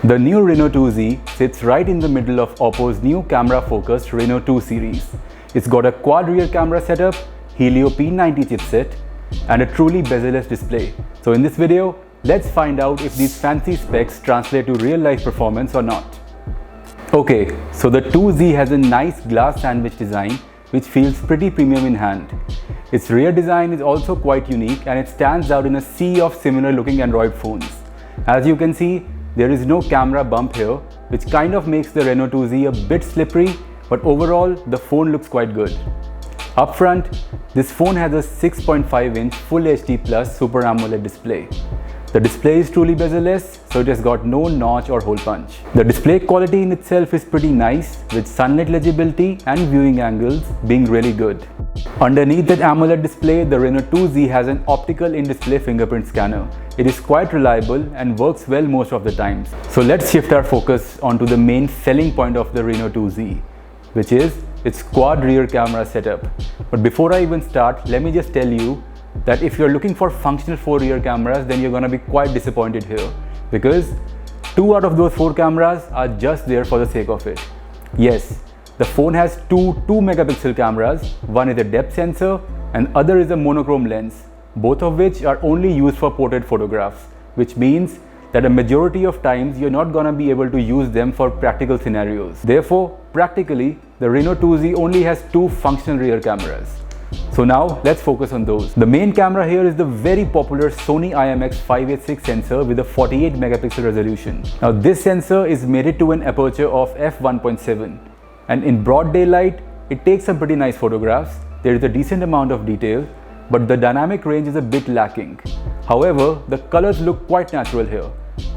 The new Reno 2Z sits right in the middle of Oppo's new camera-focused Reno 2 series. It's got a quad rear camera setup, Helio P90 chipset, and a truly bezel-less display. So in this video, let's find out if these fancy specs translate to real-life performance or not. Okay, so the 2Z has a nice glass sandwich design which feels pretty premium in hand. Its rear design is also quite unique and it stands out in a sea of similar looking Android phones. As you can see, there is no camera bump here, which kind of makes the Reno 2Z a bit slippery, but overall the phone looks quite good. Up front, this phone has a 6.5-inch Full HD Plus Super AMOLED display. The display is truly bezel-less, so it has got no notch or hole punch. The display quality in itself is pretty nice, with sunlight legibility and viewing angles being really good. Underneath that AMOLED display, the Reno 2Z has an optical in-display fingerprint scanner. It is quite reliable and works well most of the times. So let's shift our focus onto the main selling point of the Reno 2Z, which is its quad rear camera setup. But before I even start, let me just tell you that if you're looking for functional 4 rear cameras, then you're gonna be quite disappointed here, because 2 out of those 4 cameras are just there for the sake of it. Yes, the phone has two 2-megapixel cameras. One is a depth sensor and other is a monochrome lens, both of which are only used for portrait photographs, which means that a majority of times you're not gonna be able to use them for practical scenarios. Therefore, practically, the Reno 2Z only has 2 functional rear cameras. So now let's focus on those. The main camera here is the very popular Sony IMX586 sensor with a 48 megapixel resolution. Now this sensor is mated to an aperture of f1.7, and in broad daylight it takes some pretty nice photographs. There is a decent amount of detail, but the dynamic range is a bit lacking. However, the colors look quite natural here.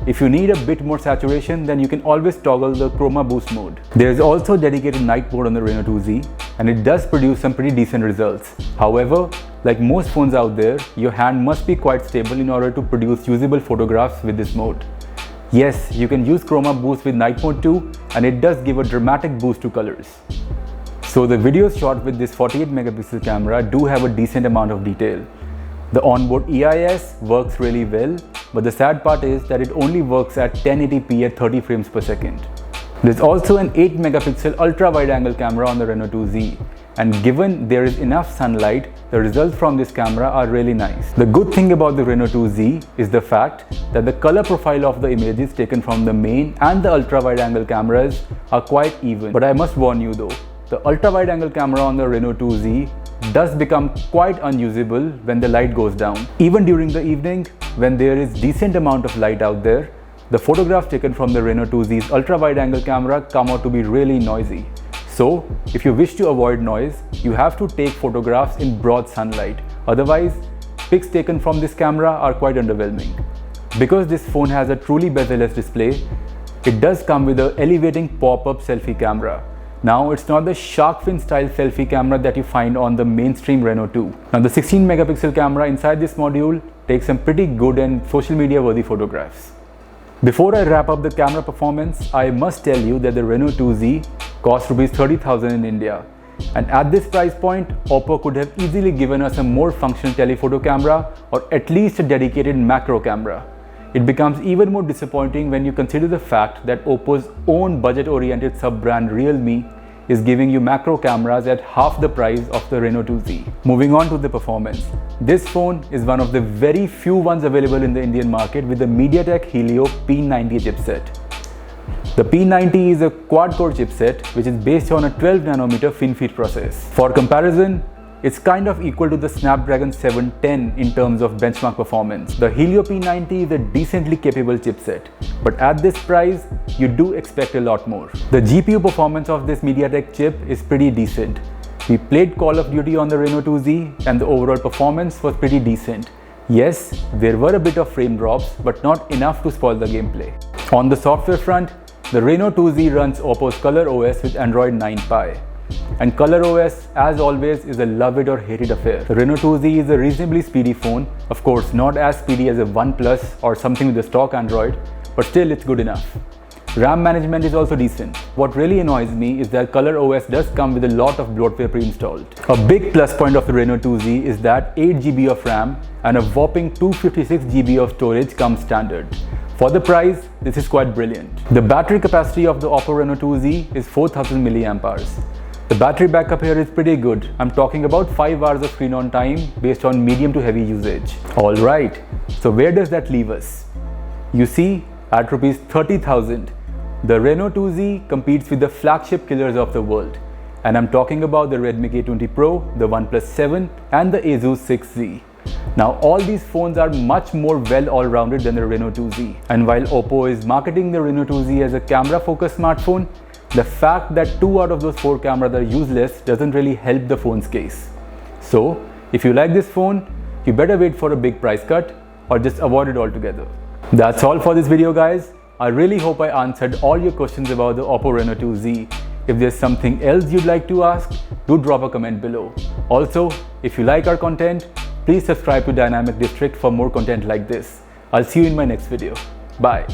If you need a bit more saturation, then you can always toggle the chroma boost mode. There is also a dedicated night mode on the Reno 2Z, and it does produce some pretty decent results. However, like most phones out there, your hand must be quite stable in order to produce usable photographs with this mode. Yes, you can use chroma boost with night mode too, and it does give a dramatic boost to colors. So the videos shot with this 48 megapixel camera do have a decent amount of detail. The onboard EIS works really well, but the sad part is that it only works at 1080p at 30 frames per second. There's also an 8 megapixel ultra wide angle camera on the Reno 2Z, and given there is enough sunlight, the results from this camera are really nice. The good thing about the Reno 2Z is the fact that the color profile of the images taken from the main and the ultra wide angle cameras are quite even. But I must warn you though, the ultra wide angle camera on the Reno 2Z does become quite unusable when the light goes down. Even during the evening, when there is decent amount of light out there, the photographs taken from the Reno 2Z's ultra wide angle camera come out to be really noisy. So if you wish to avoid noise, you have to take photographs in broad sunlight. Otherwise, pics taken from this camera are quite underwhelming. Because this phone has a truly bezel-less display, it does come with an elevating pop-up selfie camera. Now it's not the shark fin style selfie camera that you find on the mainstream Reno 2. Now the 16 megapixel camera inside this module takes some pretty good and social media worthy photographs. Before I wrap up the camera performance, I must tell you that the Reno 2Z costs Rs 30,000 in India. And at this price point, Oppo could have easily given us a more functional telephoto camera or at least a dedicated macro camera. It becomes even more disappointing when you consider the fact that Oppo's own budget-oriented sub-brand Realme is giving you macro cameras at half the price of the Reno 2Z. Moving on to the performance. This phone is one of the very few ones available in the Indian market with the MediaTek Helio P90 chipset. The P90 is a quad-core chipset which is based on a 12nm FinFET process. For comparison, it's kind of equal to the Snapdragon 710 in terms of benchmark performance. The Helio P90 is a decently capable chipset, but at this price, you do expect a lot more. The GPU performance of this MediaTek chip is pretty decent. We played Call of Duty on the Reno 2Z and the overall performance was pretty decent. Yes, there were a bit of frame drops, but not enough to spoil the gameplay. On the software front, the Reno 2Z runs Oppo's ColorOS with Android 9 Pie. And ColorOS, as always, is a love it or hate it affair. The Reno 2Z is a reasonably speedy phone, of course not as speedy as a OnePlus or something with a stock Android, but still it's good enough. RAM management is also decent. What really annoys me is that ColorOS does come with a lot of bloatware pre-installed. A big plus point of the Reno 2Z is that 8GB of RAM and a whopping 256GB of storage comes standard. For the price, this is quite brilliant. The battery capacity of the Oppo Reno 2Z is 4000 mAh. The battery backup here is pretty good. I'm talking about 5 hours of screen on time based on medium to heavy usage. Alright, so where does that leave us? You see, at rupees 30,000, the Reno 2Z competes with the flagship killers of the world. And I'm talking about the Redmi K20 Pro, the OnePlus 7 and the Asus 6Z. Now all these phones are much more well all-rounded than the Reno 2Z. And while Oppo is marketing the Reno 2Z as a camera-focused smartphone, the fact that 2 out of those 4 cameras are useless doesn't really help the phone's case. So, if you like this phone, you better wait for a big price cut or just avoid it altogether. That's all for this video, guys. I really hope I answered all your questions about the Oppo Reno 2Z. If there's something else you'd like to ask, do drop a comment below. Also, if you like our content, please subscribe to Dynamic District for more content like this. I'll see you in my next video. Bye.